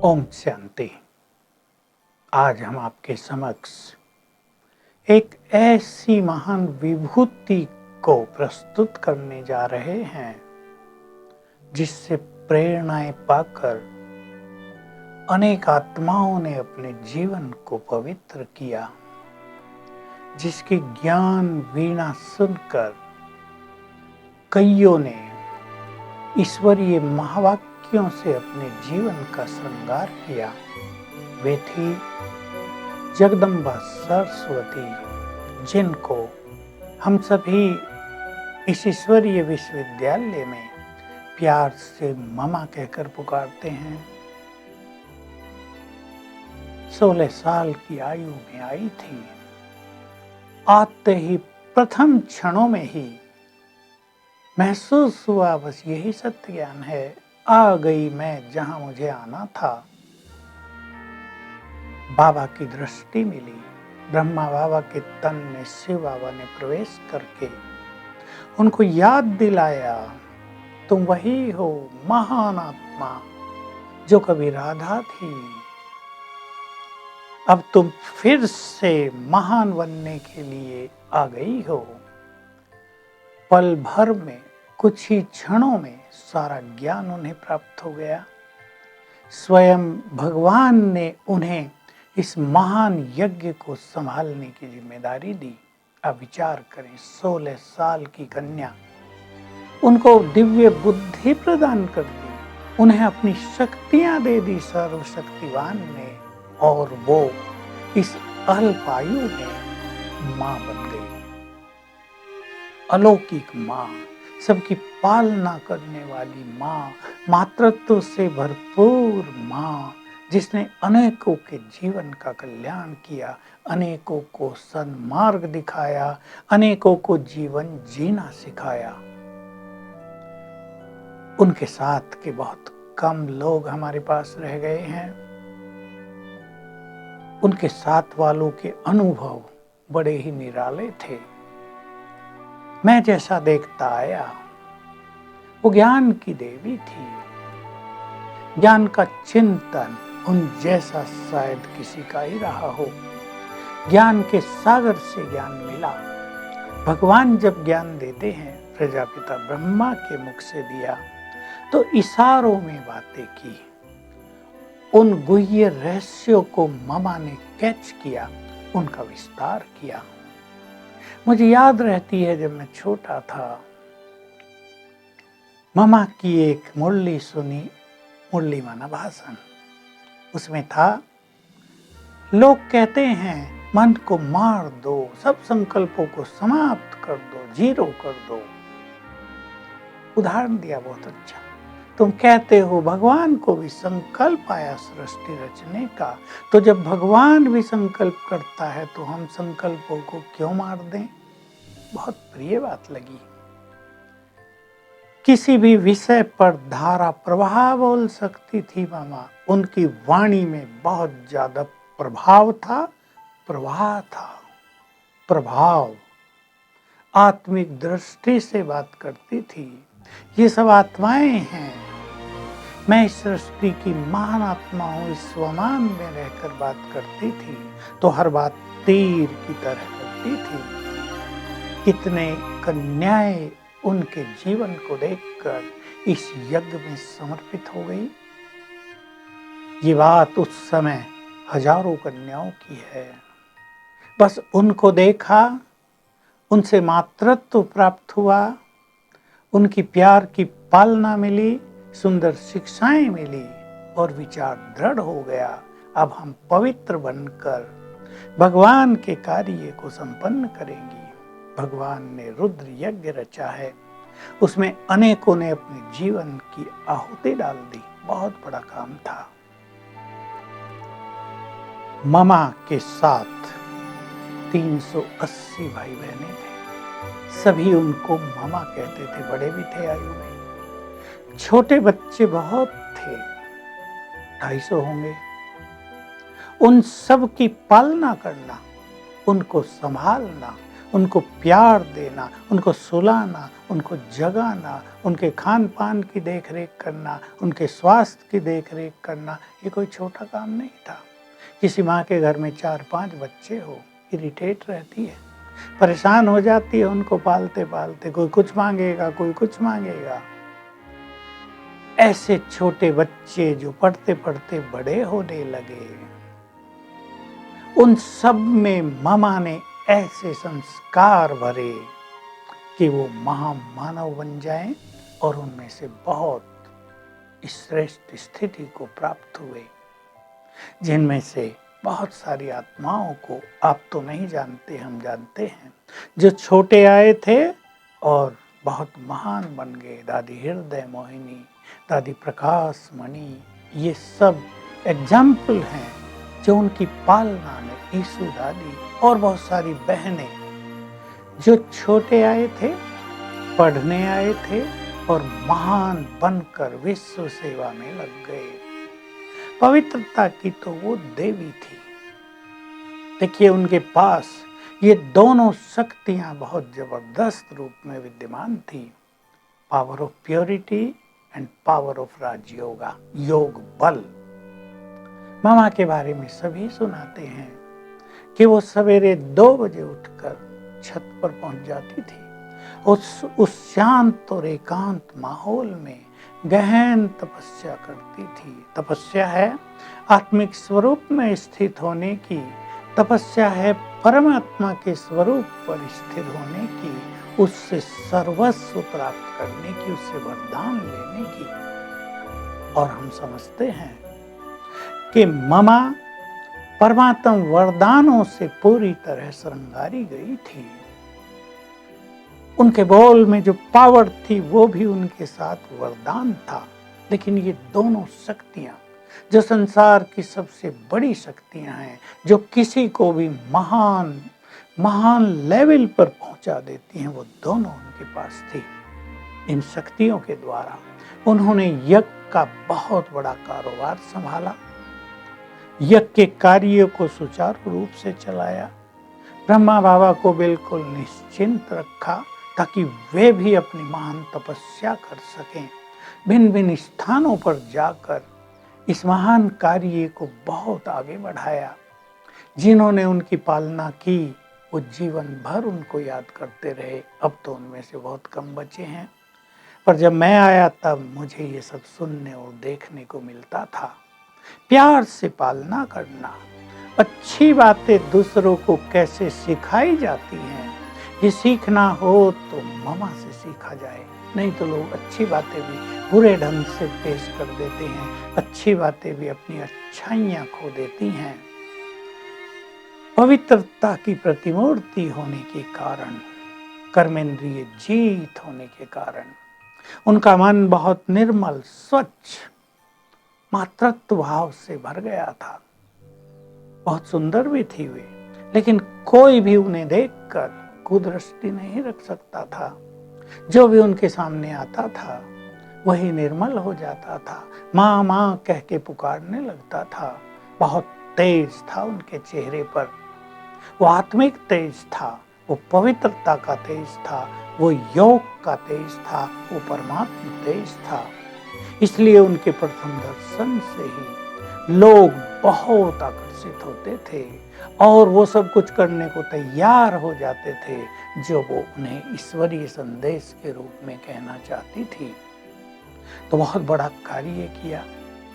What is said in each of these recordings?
ओम शांति। आज हम आपके समक्ष एक ऐसी महान विभूति को प्रस्तुत करने जा रहे हैं जिससे प्रेरणाएं पाकर अनेक आत्माओं ने अपने जीवन को पवित्र किया, जिसकी ज्ञान वीणा सुनकर कईयों ने ईश्वरीय महावाक्यों से अपने जीवन का श्रृंगार किया। वे थी जगदम्बा सरस्वती, जिनको हम सभी इस ईश्वरीय विश्वविद्यालय में प्यार से ममा कहकर पुकारते हैं। 16 साल की आयु में आई थी। आते ही प्रथम क्षणों में ही महसूस हुआ बस यही सत्य ज्ञान है, आ गई मैं जहां मुझे आना था। बाबा की दृष्टि मिली। ब्रह्मा बाबा के तन में शिव बाबा ने प्रवेश करके उनको याद दिलाया, तुम वही हो महान आत्मा जो कभी राधा थी। अब तुम फिर से महान बनने के लिए आ गई हो। पल भर में, कुछ ही क्षणों में सारा ज्ञान उन्हें प्राप्त हो गया। स्वयं भगवान ने उन्हें इस महान यज्ञ को संभालने की जिम्मेदारी दी। अब विचार करें, 16 साल की कन्या, उनको दिव्य बुद्धि प्रदान कर दी, उन्हें अपनी शक्तियां दे दी सर्वशक्तिवान ने, और वो इस अल्पायु में मां बन गई। अलौकिक मां, सबकी पालना करने वाली मां, मातृत्व से भरपूर मां, जिसने अनेकों के जीवन का कल्याण किया, अनेकों को सन्मार्ग दिखाया, अनेकों को जीवन जीना सिखाया। उनके साथ के बहुत कम लोग हमारे पास रह गए हैं। उनके साथ वालों के अनुभव बड़े ही निराले थे। मैं जैसा देखता आया, वो ज्ञान की देवी थी। ज्ञान का चिंतन उन जैसा शायद किसी का ही रहा हो। ज्ञान के सागर से ज्ञान मिला। भगवान जब ज्ञान देते हैं, प्रजापिता ब्रह्मा के मुख से दिया, तो इशारों में बातें की। उन गुह्य रहस्यों को ममा ने कैच किया, उनका विस्तार किया। मुझे याद रहती है, जब मैं छोटा था, ममा की एक मुरली सुनी, मुरली माना भाषण। उसमें था, लोग कहते हैं मन को मार दो, सब संकल्पों को समाप्त कर दो, जीरो कर दो। उदाहरण दिया बहुत अच्छा। तुम कहते हो भगवान को भी संकल्प आया सृष्टि रचने का, तो जब भगवान भी संकल्प करता है तो हम संकल्पों को क्यों मार दें? बहुत प्रिय बात लगी। किसी भी विषय पर धारा प्रवाह बोल सकती थी मामा। उनकी वाणी में बहुत ज्यादा प्रभाव था, प्रवाह था। प्रभाव, आत्मिक दृष्टि से बात करती थी। ये सब आत्माएं हैं। मैं इस सृष्टि की महान आत्मा हूं, इस स्वमान में रहकर बात करती थी, तो हर बात तीर की तरह करती थी। कितने कन्याएं उनके जीवन को देखकर इस यज्ञ में समर्पित हो गई। ये बात उस समय हजारों कन्याओं की है। बस उनको देखा, उनसे मातृत्व प्राप्त हुआ, उनकी प्यार की पालना मिली, सुंदर शिक्षाएं मिली, और विचार दृढ़ हो गया। अब हम पवित्र बनकर भगवान के कार्य को संपन्न करेंगी। भगवान ने रुद्र यज्ञ रचा है, उसमें अनेकों ने अपने जीवन की आहुति डाल दी। बहुत बड़ा काम था। ममा के साथ 380 भाई बहनें थे। सभी उनको ममा कहते थे। बड़े भी थे आयु में, छोटे बच्चे बहुत थे, 250 होंगे। उन सब की पालना करना, उनको संभालना, उनको प्यार देना, उनको सुलाना, उनको जगाना, उनके खान पान की देख रेख करना, उनके स्वास्थ्य की देख रेख करना, ये कोई छोटा काम नहीं था। किसी माँ के घर में 4-5 बच्चे हो, इरिटेट रहती है, परेशान हो जाती है उनको पालते पालते, कोई कुछ मांगेगा, कोई कुछ मांगेगा। ऐसे छोटे बच्चे जो पढ़ते पढ़ते बड़े होने लगे, उन सब में मामा ने ऐसे संस्कार भरे कि वो महामानव बन जाएं और उनमें से बहुत श्रेष्ठ स्थिति को प्राप्त हुए, जिनमें से बहुत सारी आत्माओं को आप तो नहीं जानते, हम जानते हैं, जो छोटे आए थे और बहुत महान बन गए। दादी हृदय मोहिनी, दादी प्रकाश मणि, ये सब एग्जाम्पल हैं जो उनकी पालना में ईसु दादी और बहुत सारी बहनें जो छोटे आए थे, पढ़ने आए थे और महान बनकर विश्व सेवा में लग गए। पवित्रता की तो वो देवी थी। देखिए उनके पास ये दोनों शक्तियां बहुत जबरदस्त रूप में विद्यमान थी, power of purity and power of Rajyoga, योग बल। मामा के बारे में सभी सुनाते हैं कि वो सवेरे 2 बजे उठकर छत पर पहुंच जाती थी। उस शांत और एकांत माहौल में गहन तपस्या करती थी। तपस्या है आत्मिक स्वरूप में स्थित होने की, तपस्या है परमात्मा के स्वरूप पर स्थिर होने की, उससे सर्वस्व प्राप्त करने की, उससे वरदान लेने की। और हम समझते हैं कि मामा परमात्मा वरदानों से पूरी तरह श्रृंगारी गई थी। उनके बोल में जो पावर थी वो भी उनके साथ वरदान था। लेकिन ये दोनों शक्तियां जो संसार की सबसे बड़ी शक्तियां हैं, जो किसी को भी महान लेवल पर पहुंचा देती हैं, वो दोनों उनके पास थी। इन शक्तियों के द्वारा उन्होंने यज्ञ का बहुत बड़ा कारोबार संभाला, यज्ञ के कार्य को सुचारू रूप से चलाया, ब्रह्मा बाबा को बिल्कुल निश्चिंत रखा ताकि वे भी अपनी महान तपस्या कर सकें। भिन्न भिन्न स्थानों पर जाकर इस महान कार्य को बहुत आगे बढ़ाया। जिन्होंने उनकी पालना की वो जीवन भर उनको याद करते रहे। अब तो उनमें से बहुत कम बचे हैं, पर जब मैं आया तब मुझे ये सब सुनने और देखने को मिलता था। प्यार से पालना करना, अच्छी बातें दूसरों को कैसे सिखाई जाती हैं, ये सीखना हो तो मामा से सीखा जाए। नहीं तो लोग अच्छी बातें भी बुरे ढंग से पेश कर देते हैं, अच्छी बातें भी अपनी अच्छाइयां खो देती हैं। पवित्रता की प्रतिमूर्ति होने के कारण, कर्मेंद्रिय जीत होने के कारण उनका मन बहुत निर्मल, स्वच्छ, मातृत्व भाव से भर गया था। बहुत सुंदर भी थी वे, लेकिन कोई भी उन्हें देखकर कुदृष्टि नहीं रख सकता था। जो भी उनके सामने आता था वही निर्मल हो जाता था, माँ माँ कह के पुकारने लगता था। बहुत तेज था उनके चेहरे पर, वो आत्मिक तेज था, वो पवित्रता का तेज था, वो योग का तेज था, वो परमात्मा तेज था। इसलिए उनके प्रथम दर्शन से ही लोग बहुत आकर्षित होते थे और वो सब कुछ करने को तैयार हो जाते थे जो वो उन्हें ईश्वरीय संदेश के रूप में कहना चाहती थी। तो बहुत बड़ा कार्य किया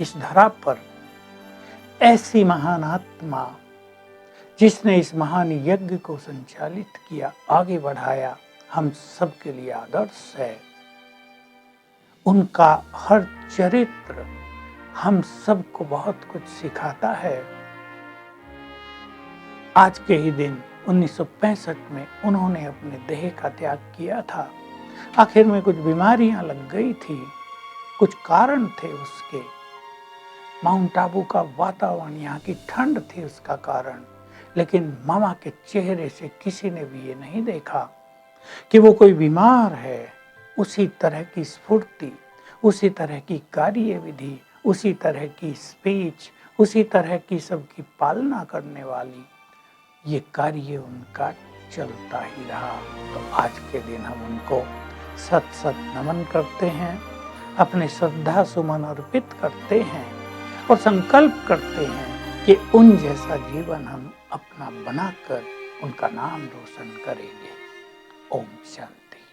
इस धरा पर। ऐसी महान आत्मा जिसने इस महान यज्ञ को संचालित किया, आगे बढ़ाया, हम सबके लिए आदर्श है। उनका हर चरित्र हम सबको बहुत कुछ सिखाता है। आज के ही दिन 1965 में उन्होंने अपने देह का त्याग किया था। आखिर में कुछ बीमारियां लग गई थी, कुछ कारण थे उसके। माउंट आबू का वातावरण, यहाँ की ठंड थी उसका कारण। लेकिन मामा के चेहरे से किसी ने भी ये नहीं देखा कि वो कोई बीमार है। उसी तरह की स्फूर्ति, उसी तरह की कार्यविधि, उसी तरह की स्पीच, उसी तरह की सबकी पालना करने वाली ये कार्य उनका चलता ही रहा। तो आज के दिन हम उनको सत सत नमन करते हैं, अपने श्रद्धा सुमन अर्पित करते हैं और संकल्प करते हैं कि उन जैसा जीवन हम अपना बनाकर उनका नाम रोशन करेंगे। ओम शांति।